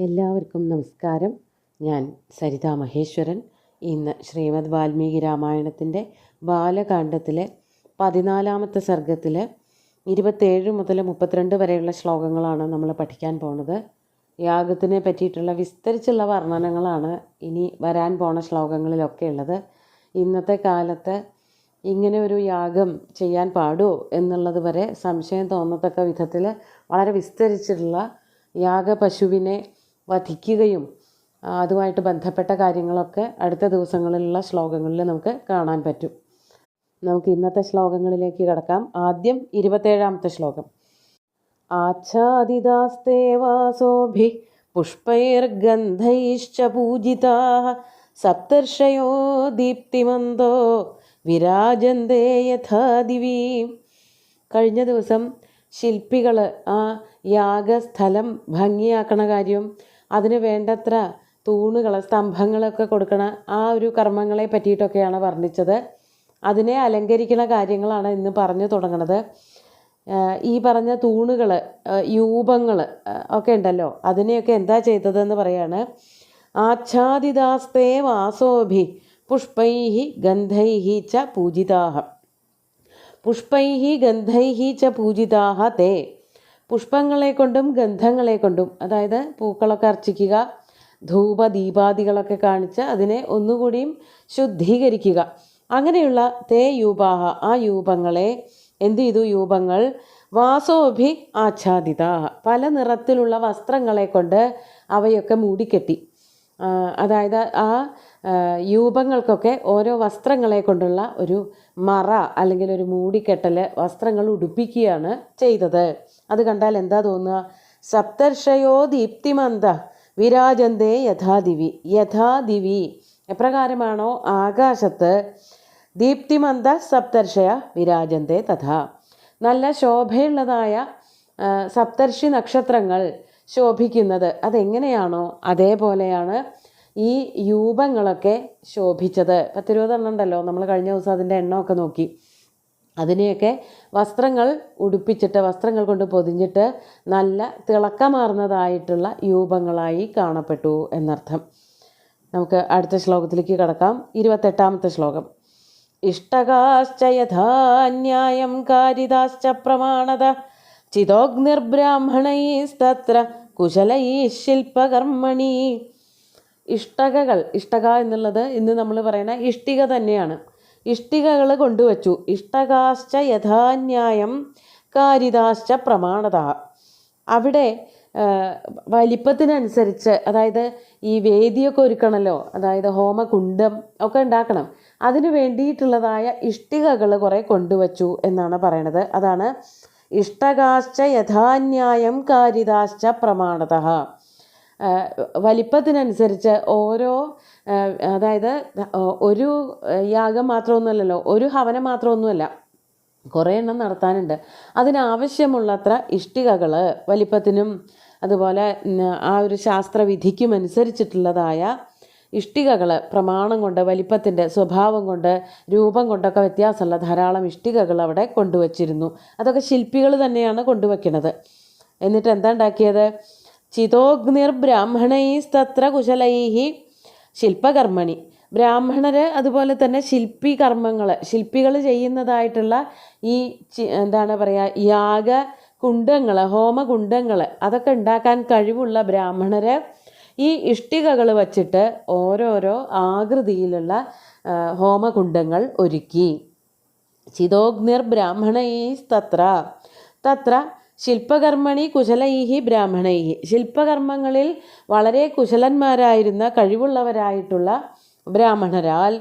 എല്ലാവർക്കും നമസ്കാരം. ഞാൻ സരിതാ മഹേശ്വരൻ. ഇന്ന് ശ്രീമദ് വാൽമീകി രാമായണത്തിൻ്റെ ബാലകാണ്ഡത്തിലെ 14-ാമത്തെ സർഗത്തിൽ 27 മുതൽ 32 വരെയുള്ള ശ്ലോകങ്ങളാണ് നമ്മൾ പഠിക്കാൻ പോണത്. യാഗത്തിനെ പറ്റിയിട്ടുള്ള വിസ്തരിച്ചുള്ള വർണ്ണനങ്ങളാണ് ഇനി വരാൻ പോണ ശ്ലോകങ്ങളിലൊക്കെ ഉള്ളത്. ഇന്നത്തെ കാലത്ത് ഇങ്ങനെ ഒരു യാഗം ചെയ്യാൻ പാടുമോ എന്നുള്ളത് വരെ സംശയം തോന്നത്തക്ക വിധത്തിൽ വളരെ വിസ്തരിച്ചിട്ടുള്ള യാഗപശുവിനെ വധിക്കുകയും അതുമായിട്ട് ബന്ധപ്പെട്ട കാര്യങ്ങളൊക്കെ അടുത്ത ദിവസങ്ങളിലുള്ള ശ്ലോകങ്ങളിൽ നമുക്ക് കാണാൻ പറ്റും. നമുക്ക് ഇന്നത്തെ ശ്ലോകങ്ങളിലേക്ക് കടക്കാം. ആദ്യം 27-ാമത്തെ ശ്ലോകം. ആച്ഛാദിതാസ്തേ വാസോഭി പുഷ്പൈർഗന്ധൈശ്ച പൂജിതാഃ സപ്തർഷയോ ദീപ്തിമന്തോ വിരാജന്തേ യഥാ ദിവി. കഴിഞ്ഞ ദിവസം ശില്പികൾ ആ യാഗസ്ഥലം ഭംഗിയാക്കണ കാര്യം, അതിന് വേണ്ടത്ര തൂണുകൾ സ്തംഭങ്ങളൊക്കെ കൊടുക്കണ ആ ഒരു കർമ്മങ്ങളെ പറ്റിയിട്ടൊക്കെയാണ് വർണ്ണിച്ചത്. അതിനെ അലങ്കരിക്കുന്ന കാര്യങ്ങളാണ് ഇന്ന് പറഞ്ഞു തുടങ്ങുന്നത്. ഈ പറഞ്ഞ തൂണുകൾ, യൂപങ്ങൾ ഒക്കെ ഉണ്ടല്ലോ, അതിനെയൊക്കെ എന്താ ചെയ്തതെന്ന് പറയാണ്. ആച്ഛാദിതാസ്തേ വാസോഭി പുഷ്പൈഹി ഗന്ധൈഹി ച പൂജിതാഃ. പുഷ്പൈഹി ഗന്ധൈഹി ച പൂജിതാഃ തേ. പുഷ്പങ്ങളെ കൊണ്ടും ഗന്ധങ്ങളെ കൊണ്ടും, അതായത് പൂക്കളൊക്കെ അർച്ചിക്കുക, ധൂപദീപാദികളൊക്കെ കാണിച്ച് അതിനെ ഒന്നുകൂടിയും ശുദ്ധീകരിക്കുക. അങ്ങനെയുള്ള തേ യൂപാഹ, ആ യൂപങ്ങളെ എന്ത് ചെയ്തു? യൂപങ്ങൾ വാസോഭി ആച്ഛാദിതാഃ, പല നിറത്തിലുള്ള വസ്ത്രങ്ങളെ കൊണ്ട് അവയൊക്കെ മൂടിക്കെട്ടി. അതായത് ആ യൂപങ്ങൾക്കൊക്കെ ഓരോ വസ്ത്രങ്ങളെ കൊണ്ടുള്ള ഒരു മറ അല്ലെങ്കിൽ ഒരു മൂടിക്കെട്ടൽ, വസ്ത്രങ്ങൾ ഉടുപ്പിക്കുകയാണ് ചെയ്തത്. അത് കണ്ടാൽ എന്താ തോന്നുക? സപ്തർഷയോ ദീപ്തിമന്ത വിരാജന്തേ യഥാദിവി. യഥാദിവി എപ്രകാരമാണോ ആകാശത്ത് ദീപ്തിമന്ത സപ്തർഷയ വിരാജന്തേ തഥാ, നല്ല ശോഭയുള്ളതായ സപ്തർഷി നക്ഷത്രങ്ങൾ ശോഭിക്കുന്നത് അതെങ്ങനെയാണോ അതേപോലെയാണ് ഈ യൂപങ്ങളൊക്കെ ശോഭിച്ചത്. 10-20 എണ്ണം ഉണ്ടല്ലോ, നമ്മൾ കഴിഞ്ഞ ദിവസം അതിൻ്റെ എണ്ണമൊക്കെ നോക്കി. അതിനെയൊക്കെ വസ്ത്രങ്ങൾ ഉടുപ്പിച്ചിട്ട്, വസ്ത്രങ്ങൾ കൊണ്ട് പൊതിഞ്ഞിട്ട് നല്ല തിളക്കമാർന്നതായിട്ടുള്ള യൂപങ്ങളായി കാണപ്പെട്ടു എന്നർത്ഥം. നമുക്ക് അടുത്ത ശ്ലോകത്തിലേക്ക് കടക്കാം. 28-ാമത്തെ ശ്ലോകം. ഇഷ്ടകാശ്ച യഥാ ന്യായം കാരിതാശ്ച പ്രമാണത ചിതോഗ്നിർബ്രാഹ്മണൈസ്തത്ര കുശലൈ ശില്പകർമ്മണി. ഇഷ്ടകകൾ, ഇഷ്ടക എന്നുള്ളത് ഇന്ന് നമ്മൾ പറയുന്ന ഇഷ്ടിക തന്നെയാണ്. ഇഷ്ടികകൾ കൊണ്ടുവച്ചു. ഇഷ്ടകാശ്ച യഥാന്യായം കാരിതാശ്ച പ്രമാണത. അവിടെ വലിപ്പത്തിനനുസരിച്ച്, അതായത് ഈ വേദിയൊക്കെ ഒരുക്കണമല്ലോ, അതായത് ഹോമകുണ്ഡം ഒക്കെ ഉണ്ടാക്കണം, അതിന് വേണ്ടിയിട്ടുള്ളതായ ഇഷ്ടികകൾ കുറേ കൊണ്ടുവച്ചു എന്നാണ് പറയണത്. അതാണ് ഇഷ്ടകാശ്ച യഥാന്യായം കാരിതാശ്ച പ്രമാണത. വലിപ്പത്തിനനുസരിച്ച് ഓരോ, അതായത് ഒരു യാഗം മാത്രമൊന്നുമല്ലല്ലോ, ഒരു ഹവനം മാത്രമൊന്നുമല്ല, കുറേ എണ്ണം നടത്താനുണ്ട്. അതിനാവശ്യമുള്ളത്ര ഇഷ്ടികകൾ വലിപ്പത്തിനും അതുപോലെ ആ ഒരു ശാസ്ത്രവിധിക്കും അനുസരിച്ചിട്ടുള്ളതായ ഇഷ്ടികകൾ, പ്രമാണം കൊണ്ട്, വലിപ്പത്തിൻ്റെ സ്വഭാവം കൊണ്ട്, രൂപം കൊണ്ടൊക്കെ വ്യത്യാസമുള്ള ധാരാളം ഇഷ്ടികകൾ അവിടെ കൊണ്ടുവച്ചിരുന്നു. അതൊക്കെ ശില്പികൾ തന്നെയാണ് കൊണ്ടുവയ്ക്കുന്നത്. എന്നിട്ട് എന്താ ഉണ്ടാക്കിയത്? ചിതോഗ്നിർബ്രാഹ്മണൈസ്തത്ര കുശലൈഹി ശില്പകർമ്മണി. ബ്രാഹ്മണർ അതുപോലെ തന്നെ ശില്പി കർമ്മങ്ങൾ, ശില്പികൾ ചെയ്യുന്നതായിട്ടുള്ള ഈ എന്താണ് പറയുക, യാഗകുണ്ഡങ്ങൾ, ഹോമകുണ്ഡങ്ങൾ അതൊക്കെ ഉണ്ടാക്കാൻ കഴിവുള്ള ബ്രാഹ്മണർ ഈ ഇഷ്ടികകൾ വച്ചിട്ട് ഓരോരോ ആകൃതിയിലുള്ള ഹോമകുണ്ഡങ്ങൾ ഒരുക്കി. ചിതോഗ്നിർബ്രാഹ്മണൈസ്തത്ര തത്ര ശില്പകർമ്മണി കുശലൈഹി ബ്രാഹ്മണൈഹി. ശില്പകർമ്മങ്ങളിൽ വളരെ കുശലന്മാരായിരുന്ന, കഴിവുള്ളവരായിട്ടുള്ള ബ്രാഹ്മണരാൽ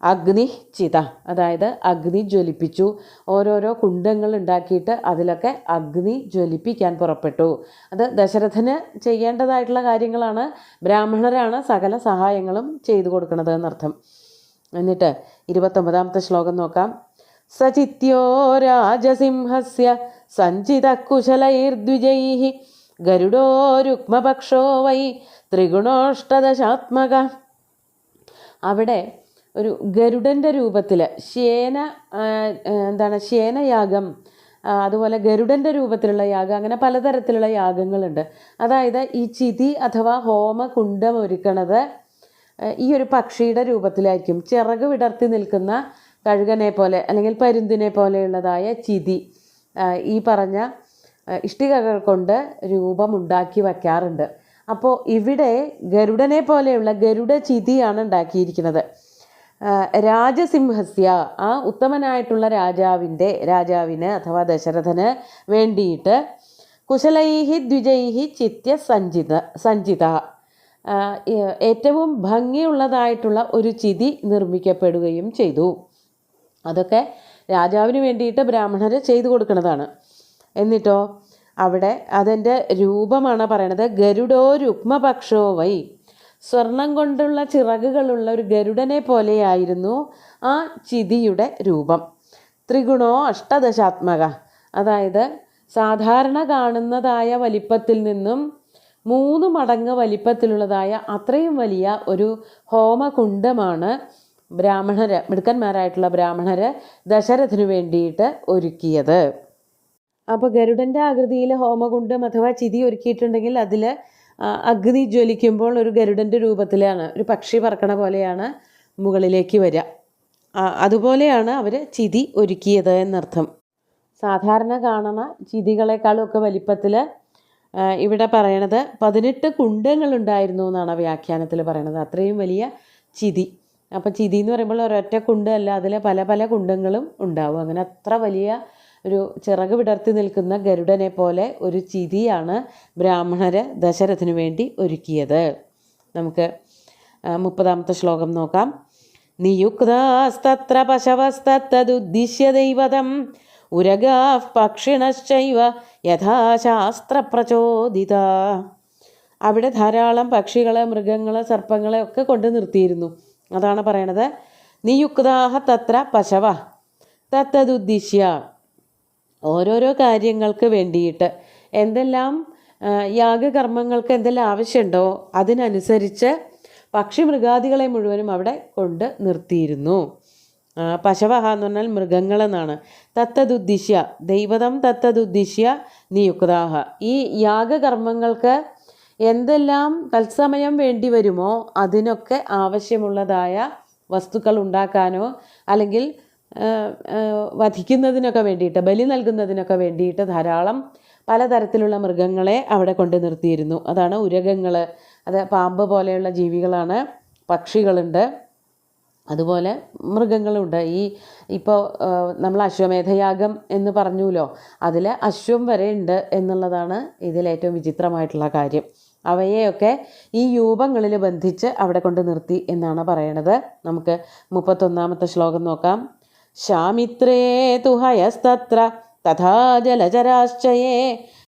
അഗ്നി ചിത, അതായത് അഗ്നി ജ്വലിപ്പിച്ചു. ഓരോരോ കുണ്ഡങ്ങൾ ഉണ്ടാക്കിയിട്ട് അതിലൊക്കെ അഗ്നി ജ്വലിപ്പിക്കാൻ പുറപ്പെട്ടു. അത് ദശരഥന് ചെയ്യേണ്ടതായിട്ടുള്ള കാര്യങ്ങളാണ്. ബ്രാഹ്മണരാണ് സകല സഹായങ്ങളും ചെയ്തു കൊടുക്കുന്നത് എന്നർത്ഥം. എന്നിട്ട് 29-ാമത്തെ ശ്ലോകം നോക്കാം. സചിത്യോ രാജസിംഹസ്യ സഞ്ചിത കുശലൈർദ്വിജൈഃ ഗരുഡോ രുക്മപക്ഷോ വൈ ത്രിഗുണോഷ്ടദശാത്മക. അവിടെ ഒരു ഗരുഡൻ്റെ രൂപത്തിൽ ശേനയാഗം അതുപോലെ ഗരുഡൻ്റെ രൂപത്തിലുള്ള യാഗം, അങ്ങനെ പലതരത്തിലുള്ള യാഗങ്ങളുണ്ട്. അതായത് ഈ ചിതി അഥവാ ഹോമകുണ്ഡം ഒരുക്കണത് ഈ ഒരു പക്ഷിയുടെ രൂപത്തിലായിരിക്കും. ചിറക് വിടർത്തി നിൽക്കുന്ന കഴുകനെ പോലെ അല്ലെങ്കിൽ പരുന്തിനെ പോലെയുള്ളതായ ചിതി ഈ പറഞ്ഞ ഇഷ്ടികകൾ കൊണ്ട് രൂപമുണ്ടാക്കി വയ്ക്കാറുണ്ട്. അപ്പോൾ ഇവിടെ ഗരുഡനെ പോലെയുള്ള ഗരുഡ ചിതിയാണ് ഉണ്ടാക്കിയിരിക്കുന്നത്. രാജസിംഹസ്യ, ആ ഉത്തമനായിട്ടുള്ള രാജാവിന് അഥവാ ദശരഥന് വേണ്ടിയിട്ട് കുശലൈഹി ദ്വിജൈഹി ചിത്യ സഞ്ചിത, ഏറ്റവും ഭംഗിയുള്ളതായിട്ടുള്ള ഒരു ചിതി നിർമ്മിക്കപ്പെടുകയും ചെയ്തു. അതൊക്കെ രാജാവിന് വേണ്ടിയിട്ട് ബ്രാഹ്മണർ ചെയ്തു കൊടുക്കുന്നതാണ്. എന്നിട്ടോ അവിടെ അതിൻ്റെ രൂപമാണ് പറയണത്. ഗരുഡോ രുക്മപക്ഷോ വൈ, സ്വർണം കൊണ്ടുള്ള ചിറകുകളുള്ള ഒരു ഗരുഡനെ പോലെയായിരുന്നു ആ ചിതിയുടെ രൂപം. ത്രിഗുണോ അഷ്ടദശാത്മക, അതായത് സാധാരണ കാണുന്നതായ വലിപ്പത്തിൽ നിന്നും 3 മടങ്ങ് വലിപ്പത്തിലുള്ളതായ അത്രയും വലിയ ഒരു ഹോമകുണ്ഡമാണ് മിടുക്കന്മാരായിട്ടുള്ള ബ്രാഹ്മണർ ദശരഥന് വേണ്ടിയിട്ട് ഒരുക്കിയത്. അപ്പോൾ ഗരുഡൻ്റെ ആകൃതിയിൽ ഹോമകുണ്ഡം അഥവാ ചിതി ഒരുക്കിയിട്ടുണ്ടെങ്കിൽ അതിൽ അഗ്നി ജ്വലിക്കുമ്പോൾ ഒരു ഗരുഡൻ്റെ രൂപത്തിലാണ്, ഒരു പക്ഷി പറക്കണ പോലെയാണ് മുകളിലേക്ക് വരിക. അതുപോലെയാണ് അവർ ചിതി ഒരുക്കിയത് എന്നർത്ഥം. സാധാരണ കാണുന്ന ചിതികളെക്കാളും ഒക്കെ വലിപ്പത്തിൽ ഇവിടെ പറയണത് 18 കുണ്ഡങ്ങളുണ്ടായിരുന്നു എന്നാണ് വ്യാഖ്യാനത്തിൽ പറയണത്. അത്രയും വലിയ ചിതി. അപ്പോൾ ചിതി എന്ന് പറയുമ്പോൾ ഒരൊറ്റ കുണ്ടമല്ല, അതിൽ പല പല കുണ്ടങ്ങളും ഉണ്ടാവും. അങ്ങനെ അത്ര വലിയ ഒരു ചിറക് വിടർത്തി നിൽക്കുന്ന ഗരുഡനെ പോലെ ഒരു ചിതിയാണ് ബ്രാഹ്മണർ ദശരഥന് വേണ്ടി ഒരുക്കിയത്. നമുക്ക് 30ാമത്തെ ശ്ലോകം നോക്കാം. നിയുക്താസ്തത്ര പശവസ്തത്തദുദ്ദിശ്യ ദൈവതം ഉരഗാഃ പക്ഷിണശ്ചൈവ യഥാശാസ്ത്രപ്രചോദിത. അവിടെ ധാരാളം പക്ഷികളെ, മൃഗങ്ങളെ, സർപ്പങ്ങളെ ഒക്കെ കൊണ്ട് നിർത്തിയിരുന്നു. അതാണ് പറയണത്. നിയുക്താഹ തത്ര പശവ തത്തദുദ്ദിശ്യ, ഓരോരോ കാര്യങ്ങൾക്ക് വേണ്ടിയിട്ട് എന്തെല്ലാം യാഗകർമ്മങ്ങൾക്ക് എന്തെല്ലാം ആവശ്യമുണ്ടോ അതിനനുസരിച്ച് പക്ഷി മൃഗാദികളെ മുഴുവനും അവിടെ കൊണ്ട് നിർത്തിയിരുന്നു. പശവഹ എന്ന് പറഞ്ഞാൽ മൃഗങ്ങളെന്നാണ്. തത്തദുദ്ദിശ്യ ദൈവതം തത്തദുദ്ദിശ്യ നിയുക്താഹ, ഈ യാഗകർമ്മങ്ങൾക്ക് എന്തെല്ലാം തത്സമയം വേണ്ടി വരുമോ അതിനൊക്കെ ആവശ്യമുള്ളതായ വസ്തുക്കൾ ഉണ്ടാക്കാനോ അല്ലെങ്കിൽ വധിക്കുന്നതിനൊക്കെ വേണ്ടിയിട്ട്, ബലി നൽകുന്നതിനൊക്കെ വേണ്ടിയിട്ട് ധാരാളം പലതരത്തിലുള്ള മൃഗങ്ങളെ അവിടെ കൊണ്ട് നിർത്തിയിരുന്നു. അതാണ് ഉരകങ്ങൾ. അത് പാമ്പ് പോലെയുള്ള ജീവികളാണ്. പക്ഷികളുണ്ട്, അതുപോലെ മൃഗങ്ങളുണ്ട്. ഇപ്പോൾ നമ്മൾ അശ്വമേധയാഗം എന്ന് പറഞ്ഞുല്ലോ, അതിൽ അശ്വം വരെ ഉണ്ട് എന്നുള്ളതാണ് ഇതിലേറ്റവും വിചിത്രമായിട്ടുള്ള കാര്യം. അവയെയൊക്കെ ഈ രൂപങ്ങളിൽ ബന്ധിച്ച് അവിടെ കൊണ്ട് നിർത്തി എന്നാണ് പറയണത്. നമുക്ക് 31ാമത്തെ ശ്ലോകം നോക്കാം. ശാമിത്രേ തു ഹയസ്തത്ര തഥാ ജലചരാശ്ചയേ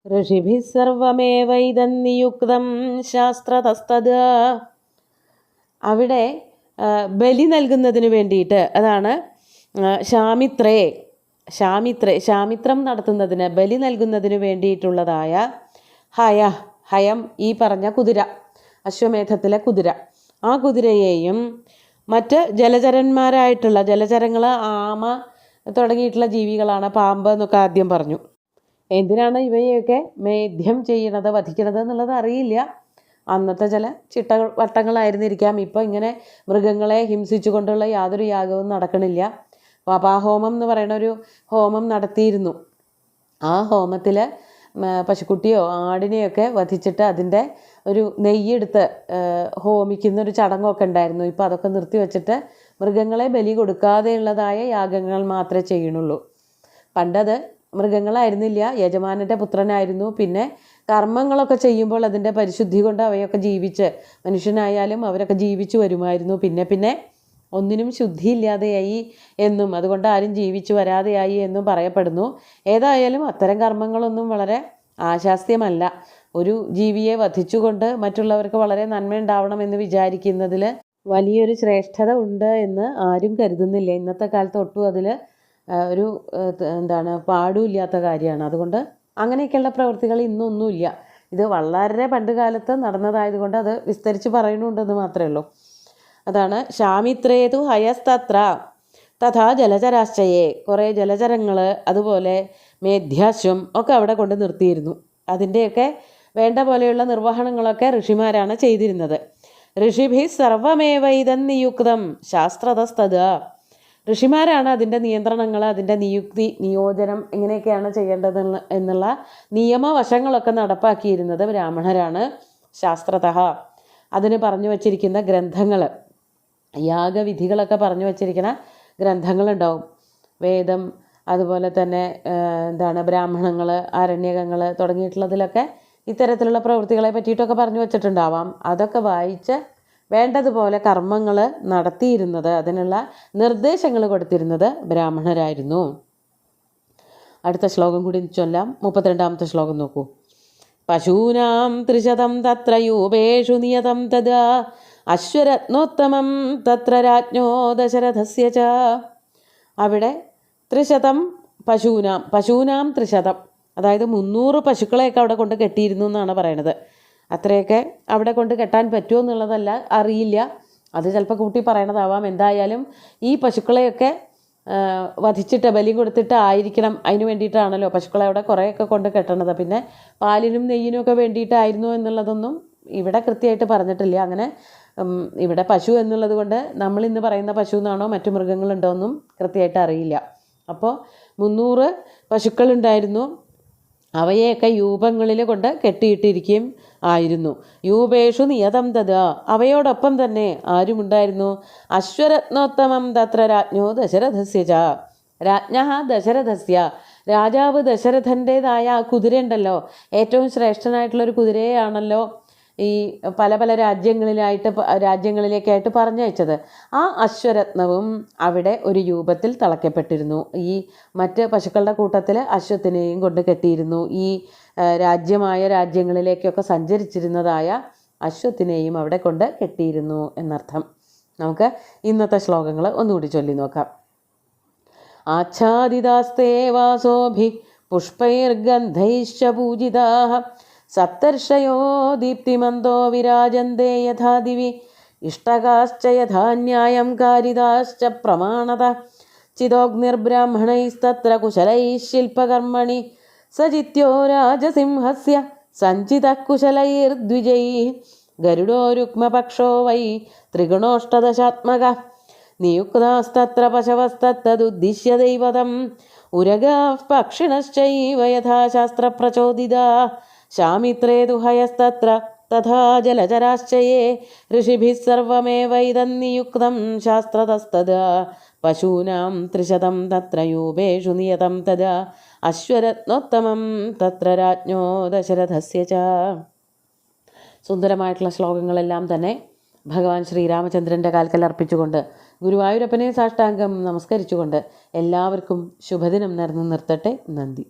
ഋഷിഭിഃ സർവമേവൈദം നിയുക്തം ശാസ്ത്രതസ്തദാ. അവിടെ ബലി നൽകുന്നതിന് വേണ്ടിയിട്ട്, അതാണ് ശാമിത്രം നടത്തുന്നതിന്, ബലി നൽകുന്നതിന് വേണ്ടിയിട്ടുള്ളതായ ഹയം, ഈ പറഞ്ഞ കുതിര, അശ്വമേധത്തിലെ കുതിര, ആ കുതിരയെയും മറ്റ് ജലചരന്മാരായിട്ടുള്ള ജലചരങ്ങൾ, ആമ തുടങ്ങിയിട്ടുള്ള ജീവികളാണ്, പാമ്പ് എന്നൊക്കെ ആദ്യം പറഞ്ഞു. എന്തിനാണ് ഇവയെയൊക്കെ മേധ്യം ചെയ്യണത്, വധിക്കണത് എന്നുള്ളത് അറിയില്ല. അന്നത്തെ ചില ചിട്ടവട്ടങ്ങളായിരുന്നിരിക്കാം. ഇപ്പോൾ ഇങ്ങനെ മൃഗങ്ങളെ ഹിംസിച്ചു കൊണ്ടുള്ള യാതൊരു യാഗവും നടക്കണില്ല. വപാഹോമം എന്ന് പറയുന്ന ഒരു ഹോമം നടത്തിയിരുന്നു. ആ ഹോമത്തിൽ പശുക്കുട്ടിയോ ആടിനെയൊക്കെ വധിച്ചിട്ട് അതിൻ്റെ ഒരു നെയ്യെടുത്ത് ഹോമിക്കുന്നൊരു ചടങ്ങൊക്കെ ഉണ്ടായിരുന്നു. ഇപ്പോൾ അതൊക്കെ നിർത്തി വച്ചിട്ട് മൃഗങ്ങളെ ബലി കൊടുക്കാതെയുള്ളതായ യാഗങ്ങൾ മാത്രമേ ചെയ്യണുള്ളൂ. പണ്ടത് മൃഗങ്ങളായിരുന്നില്ല, യജമാനൻ്റെ പുത്രനായിരുന്നു. പിന്നെ കർമ്മങ്ങളൊക്കെ ചെയ്യുമ്പോൾ അതിൻ്റെ പരിശുദ്ധി കൊണ്ട് അവയൊക്കെ ജീവിച്ച്, മനുഷ്യനായാലും അവരൊക്കെ ജീവിച്ചു വരുമായിരുന്നു. പിന്നെ ഒന്നിനും ശുദ്ധിയില്ലാതെയായി എന്നും അതുകൊണ്ട് ആരും ജീവിച്ചു വരാതെയായി എന്നും പറയപ്പെടുന്നു. ഏതായാലും അത്തരം കർമ്മങ്ങളൊന്നും വളരെ ആശാസ്യമല്ല. ഒരു ജീവിയെ വധിച്ചുകൊണ്ട് മറ്റുള്ളവർക്ക് വളരെ നന്മയുണ്ടാവണമെന്ന് വിചാരിക്കുന്നതിൽ വലിയൊരു ശ്രേഷ്ഠത ഉണ്ട് എന്ന് ആരും കരുതുന്നില്ല. ഇന്നത്തെ കാലത്ത് ഒട്ടും അതിൽ ഒരു പാടുമില്ലാത്ത കാര്യമാണ്. അതുകൊണ്ട് അങ്ങനെയൊക്കെയുള്ള പ്രവൃത്തികൾ ഇന്നൊന്നുമില്ല. ഇത് വളരെ പണ്ട് കാലത്ത് നടന്നതായതുകൊണ്ട് അത് വിസ്തരിച്ച് പറയുന്നുണ്ടെന്ന് മാത്രമേ ഉള്ളൂ. അതാണ് ശാമിത്രേതു ഹയസ്തത്ര തഥാ ജലചരാശ്ചയെ, കുറേ ജലചരങ്ങൾ, അതുപോലെ മേധ്യാശ്വം ഒക്കെ അവിടെ കൊണ്ട് നിർത്തിയിരുന്നു. അതിൻ്റെയൊക്കെ വേണ്ട പോലെയുള്ള നിർവഹണങ്ങളൊക്കെ ഋഷിമാരാണ് ചെയ്തിരുന്നത്. ഋഷിഭി സർവമേവ ഇതം നിയുക്തം ശാസ്ത്രതസ്തത്. ഋഷിമാരാണ് അതിൻ്റെ നിയന്ത്രണങ്ങൾ, അതിൻ്റെ നിയുക്തി, നിയോജനം എങ്ങനെയൊക്കെയാണ് ചെയ്യേണ്ടത് എന്നുള്ള നിയമവശങ്ങളൊക്കെ നടപ്പാക്കിയിരുന്നത് ബ്രാഹ്മണരാണ്. ശാസ്ത്രതഃ അതിന് പറഞ്ഞു വച്ചിരിക്കുന്ന ഗ്രന്ഥങ്ങൾ, യാഗവിധികളൊക്കെ പറഞ്ഞു വച്ചിരിക്കുന്ന ഗ്രന്ഥങ്ങളുണ്ടാവും. വേദം, അതുപോലെ തന്നെ ബ്രാഹ്മണങ്ങൾ, ആരണ്യകങ്ങൾ തുടങ്ങിയിട്ടുള്ളതിലൊക്കെ ഇത്തരത്തിലുള്ള പ്രവൃത്തികളെ പറ്റിയിട്ടൊക്കെ പറഞ്ഞു വച്ചിട്ടുണ്ടാവാം. അതൊക്കെ വായിച്ച് വേണ്ടതുപോലെ കർമ്മങ്ങൾ നടത്തിയിരുന്നത്, അതിനുള്ള നിർദ്ദേശങ്ങൾ കൊടുത്തിരുന്നത് ബ്രാഹ്മണരായിരുന്നു. അടുത്ത ശ്ലോകം കൂടി ചൊല്ലാം. 32ാമത്തെ ശ്ലോകം നോക്കൂ. പശൂനാം 300 തത്ര യൂപേഷു നിയതം തദാ അശ്വരത്നോത്തമം തത്ര രാജ്ഞോ ദശരഥസ്യ ച. അവിടെ 300 പശൂനാം 300, അതായത് 300 പശുക്കളെയൊക്കെ അവിടെ കൊണ്ട് കെട്ടിയിരുന്നു എന്നാണ് പറയണത്. അത്രയൊക്കെ അവിടെ കൊണ്ട് കെട്ടാൻ പറ്റുമോ എന്നുള്ളതല്ല, അറിയില്ല. അത് ചിലപ്പോൾ കൂട്ടി പറയണതാവാം. എന്തായാലും ഈ പശുക്കളെയൊക്കെ വധിച്ചിട്ട് ബലി കൊടുത്തിട്ട് ആയിരിക്കണം. അതിന് വേണ്ടിയിട്ടാണല്ലോ പശുക്കളെ അവിടെ കുറേയൊക്കെ കൊണ്ട് കെട്ടണത്. പിന്നെ പാലിനും നെയ്യിനും ഒക്കെ വേണ്ടിയിട്ടായിരുന്നു എന്നുള്ളതൊന്നും ഇവിടെ കൃത്യമായിട്ട് പറഞ്ഞിട്ടില്ല. അങ്ങനെ ഇവിടെ പശു എന്നുള്ളത് കൊണ്ട് നമ്മളിന്ന് പറയുന്ന പശു എന്നാണോ മറ്റു മൃഗങ്ങളുണ്ടോ എന്നും കൃത്യമായിട്ട് അറിയില്ല. അപ്പോൾ 300 പശുക്കളുണ്ടായിരുന്നു. അവയെയൊക്കെ യൂപങ്ങളിൽ കൊണ്ട് കെട്ടിയിട്ടിരിക്കുകയും ആയിരുന്നു. യൂപേഷു നിയതം തഥാ, അവയോടൊപ്പം തന്നെ ആരുമുണ്ടായിരുന്നു? അശ്വരത്നോത്തമം തത്ര രാജ്ഞോ ദശരഥസ്യ ച. രാജ്ഞ ദശരഥസ്യ, രാജാവ് ദശരഥൻ്റേതായ ആ കുതിരയുണ്ടല്ലോ, ഏറ്റവും ശ്രേഷ്ഠനായിട്ടുള്ളൊരു കുതിരയാണല്ലോ ഈ പല പല രാജ്യങ്ങളിലേക്കായിട്ട് പറഞ്ഞയച്ചത്. ആ അശ്വരത്നവും അവിടെ ഒരു രൂപത്തിൽ തളയ്ക്കപ്പെട്ടിരുന്നു. ഈ മറ്റ് പശുക്കളുടെ കൂട്ടത്തിൽ അശ്വത്തിനെയും കൊണ്ട് കെട്ടിയിരുന്നു. ഈ രാജ്യങ്ങളിലേക്കൊക്കെ സഞ്ചരിച്ചിരുന്നതായ അശ്വത്തിനെയും അവിടെ കൊണ്ട് കെട്ടിയിരുന്നു എന്നർത്ഥം. നമുക്ക് ഇന്നത്തെ ശ്ലോകങ്ങൾ ഒന്നുകൂടി ചൊല്ലി നോക്കാം. ആച്ഛാദിതാസ്തേ വാസോഭി പുഷ്പൈർഗന്ധൈശ്ച പൂജിതാഃ സപ്തർഷയോ ദീപ്തിമന്തോ വിരാജന്തേ യഥാ ദിവി ഇഷ്ടകാശ്ച യഥാ ന്യായം കാരിതാശ്ച പ്രമാണത ചിദോഗ്നിർബ്രാഹ്മണൈസ്തത്ര കുശലൈഃ ശില്പകർമ്മണി സജിത്യോ രാജസിംഹസ്യ സഞ്ചിതഃ കുശലൈർദ്വിജൈഃ ഗരുഡോ രുക്മപക്ഷോ വൈ ത്രിഗുണോഷ്ടദശാത്മകഃ നിയുക്താസ്തത്ര പശവസ്തത്തദുദ്ദിശ്യ ദൈവതം ഉരഗാഃ പക്ഷിണശ്ചൈവ യഥാ ശാസ്ത്രപ്രചോദിതാഃ ശാമിത്രേ ദുഹയസ്തത്ര തഥാ ജലചരാശ്ചയേ ഋഷിഭിः സർവമേവൈദം നിയുക്തം ശാസ്ത്രതസ്തദാ പശൂനാം 300 തത്ര യൂപേഷു നിയതം തദാ അശ്വരത്നോത്തമം തത്ര രാജ്ഞോ ദശരഥസ്യ ച. സുന്ദരമായിട്ടുള്ള ശ്ലോകങ്ങളെല്ലാം തന്നെ ഭഗവാൻ ശ്രീരാമചന്ദ്രൻ്റെ കാൽക്കൽ അർപ്പിച്ചുകൊണ്ട് ഗുരുവായൂരപ്പനെ സാഷ്ടാംഗം നമസ്കരിച്ചുകൊണ്ട് എല്ലാവർക്കും ശുഭദിനം നേർന്നു നിർത്തട്ടെ. നന്ദി.